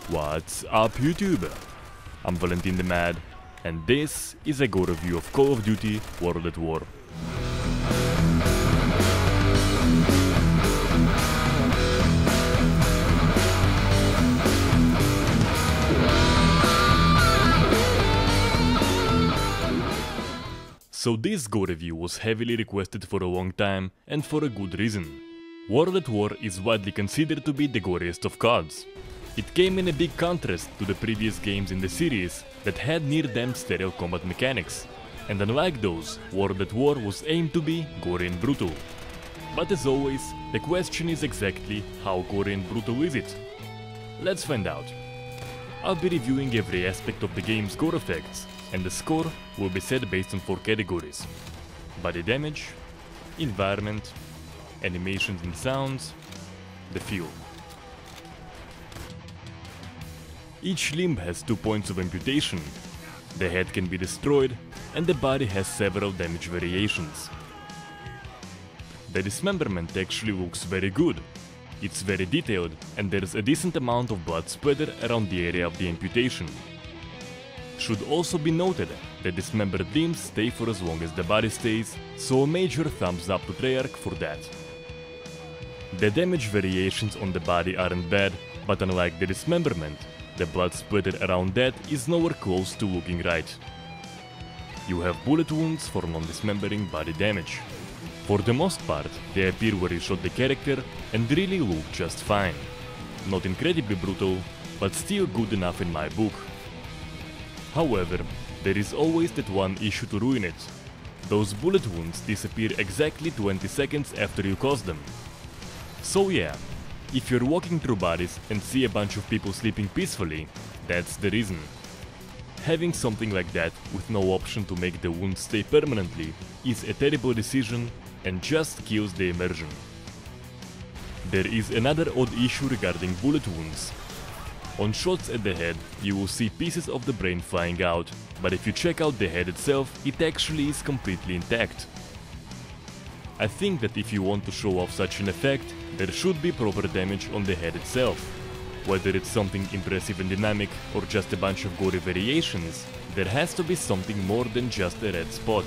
What's up YouTube? I'm Valentin the Mad, and this is a Gore review of Call of Duty World at War. So this Gore review was heavily requested for a long time, and for a good reason. World at War is widely considered to be the goriest of CODs. It came in a big contrast to the previous games in the series that had near-damn sterile combat mechanics, and unlike those, World at War was aimed to be gory and brutal. But as always, the question is exactly how gory and brutal is it? Let's find out. I'll be reviewing every aspect of the game's gore effects, and the score will be set based on 4 categories: body damage, environment, animations and sounds, the feel. Each limb has 2 points of amputation, the head can be destroyed, and the body has several damage variations. The dismemberment actually looks very good. It's very detailed, and there's a decent amount of blood splattered around the area of the amputation. Should also be noted that dismembered limbs stay for as long as the body stays, so a major thumbs up to Treyarch for that. The damage variations on the body aren't bad, but unlike the dismemberment, the blood splattered around that is nowhere close to looking right. You have bullet wounds for non-dismembering body damage. For the most part, they appear where you shot the character and really look just fine. Not incredibly brutal, but still good enough in my book. However, there is always that one issue to ruin it. Those bullet wounds disappear exactly 20 seconds after you cause them. So yeah, if you're walking through bodies and see a bunch of people sleeping peacefully, that's the reason. Having something like that with no option to make the wound stay permanently is a terrible decision and just kills the immersion. There is another odd issue regarding bullet wounds. On shots at the head, you will see pieces of the brain flying out, but if you check out the head itself, it actually is completely intact. I think that if you want to show off such an effect, there should be proper damage on the head itself. Whether it's something impressive and dynamic or just a bunch of gory variations, there has to be something more than just a red spot.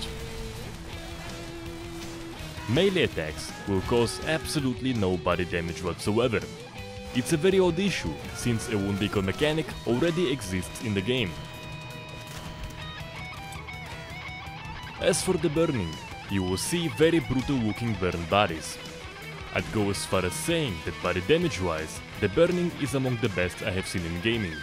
Melee attacks will cause absolutely no body damage whatsoever. It's a very odd issue, since a wound equal mechanic already exists in the game. As for the burning, you will see very brutal looking burned bodies. I'd go as far as saying that body damage wise, the burning is among the best I have seen in gaming.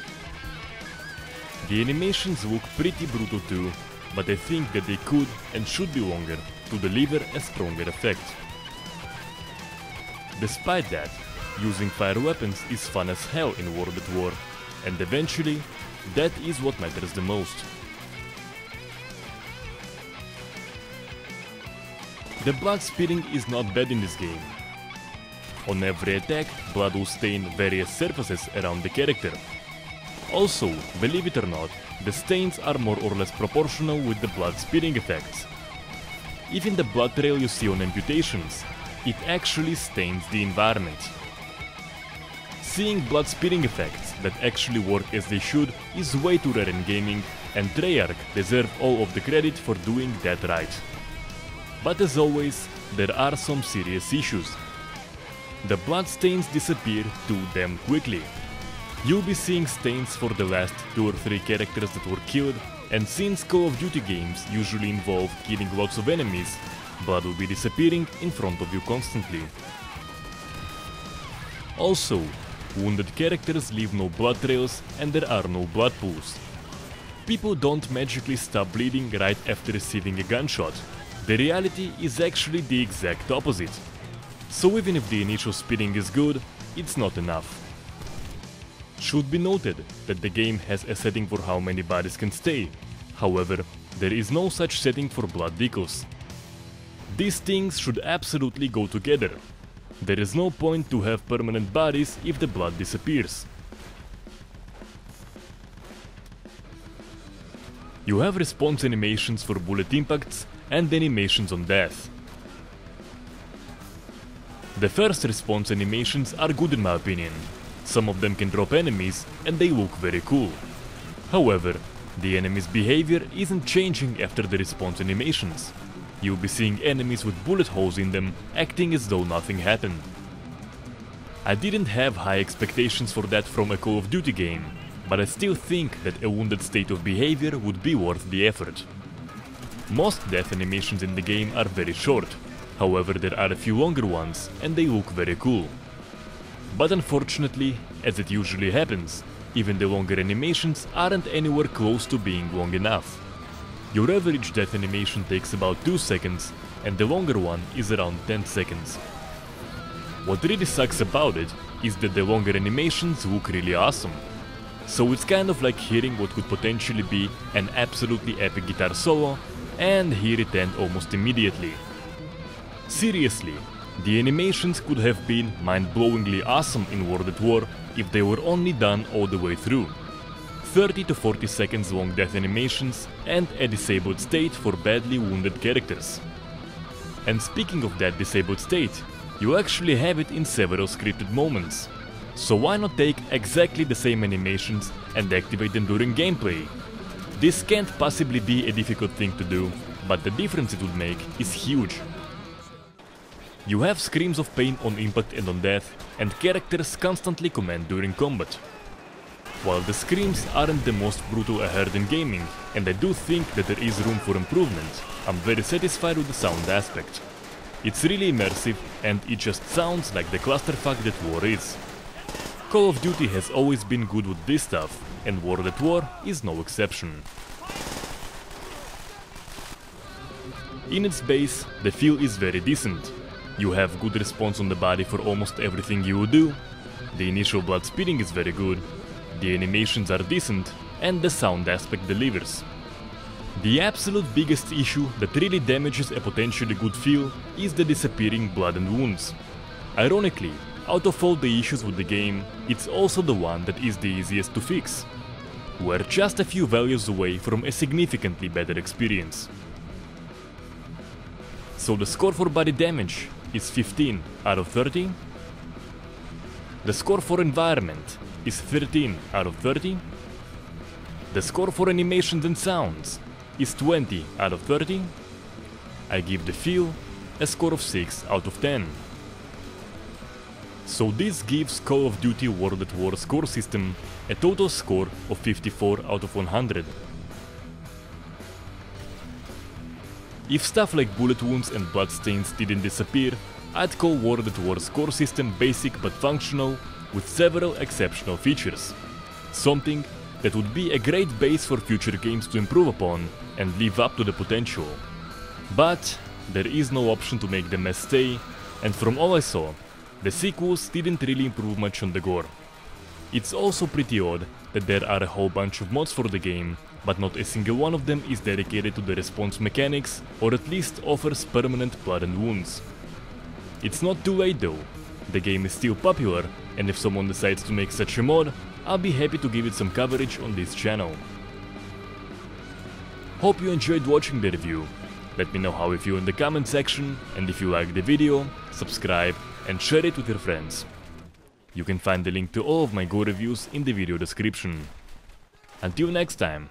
The animations look pretty brutal too, but I think that they could and should be longer to deliver a stronger effect. Despite that, using fire weapons is fun as hell in World at War, and eventually, that is what matters the most. The blood spitting is not bad in this game. On every attack, blood will stain various surfaces around the character. Also, believe it or not, the stains are more or less proportional with the blood spitting effects. Even the blood trail you see on amputations, it actually stains the environment. Seeing blood spitting effects that actually work as they should is way too rare in gaming, and Treyarch deserve all of the credit for doing that right. But as always, there are some serious issues. The blood stains disappear too damn quickly. You'll be seeing stains for the last 2 or 3 characters that were killed, and since Call of Duty games usually involve killing lots of enemies, blood will be disappearing in front of you constantly. Also, wounded characters leave no blood trails and there are no blood pools. People don't magically stop bleeding right after receiving a gunshot. The reality is actually the exact opposite. So even if the initial spitting is good, it's not enough. Should be noted that the game has a setting for how many bodies can stay. However, there is no such setting for blood decals. These things should absolutely go together. There is no point to have permanent bodies if the blood disappears. You have response animations for bullet impacts and animations on death. The first response animations are good in my opinion. Some of them can drop enemies and they look very cool. However, the enemy's behavior isn't changing after the response animations. You'll be seeing enemies with bullet holes in them acting as though nothing happened. I didn't have high expectations for that from a Call of Duty game, but I still think that a wounded state of behavior would be worth the effort. Most death animations in the game are very short, however there are a few longer ones and they look very cool. But unfortunately, as it usually happens, even the longer animations aren't anywhere close to being long enough. Your average death animation takes about 2 seconds and the longer one is around 10 seconds. What really sucks about it is that the longer animations look really awesome. So it's kind of like hearing what could potentially be an absolutely epic guitar solo and hear it end almost immediately. Seriously, the animations could have been mind-blowingly awesome in World at War if they were only done all the way through. 30 to 40 seconds long death animations and a disabled state for badly wounded characters. And speaking of that disabled state, you actually have it in several scripted moments. So why not take exactly the same animations and activate them during gameplay? This can't possibly be a difficult thing to do, but the difference it would make is huge. You have screams of pain on impact and on death, and characters constantly command during combat. While the screams aren't the most brutal I heard in gaming, and I do think that there is room for improvement, I'm very satisfied with the sound aspect. It's really immersive, and it just sounds like the clusterfuck that war is. Call of Duty has always been good with this stuff, and World at War is no exception. In its base, the feel is very decent. You have good response on the body for almost everything you do, the initial blood spitting is very good, the animations are decent, and the sound aspect delivers. The absolute biggest issue that really damages a potentially good feel is the disappearing blood and wounds. Ironically, out of all the issues with the game, it's also the one that is the easiest to fix. We're just a few values away from a significantly better experience. So the score for body damage is 15 out of 30. The score for environment is 13 out of 30. The score for animations and sounds is 20 out of 30. I give the feel a score of 6 out of 10. So this gives Call of Duty World at War score system a total score of 54 out of 100. If stuff like bullet wounds and bloodstains didn't disappear, I'd call World at War score system basic but functional, with several exceptional features. Something that would be a great base for future games to improve upon and live up to the potential. But there is no option to make the mess stay, and from all I saw, the sequels didn't really improve much on the gore. It's also pretty odd that there are a whole bunch of mods for the game, but not a single one of them is dedicated to the response mechanics, or at least offers permanent blood and wounds. It's not too late though. The game is still popular, and if someone decides to make such a mod, I'll be happy to give it some coverage on this channel. Hope you enjoyed watching the review. Let me know how you feel in the comment section, and if you liked the video, subscribe and share it with your friends. You can find the link to all of my Gore reviews in the video description. Until next time.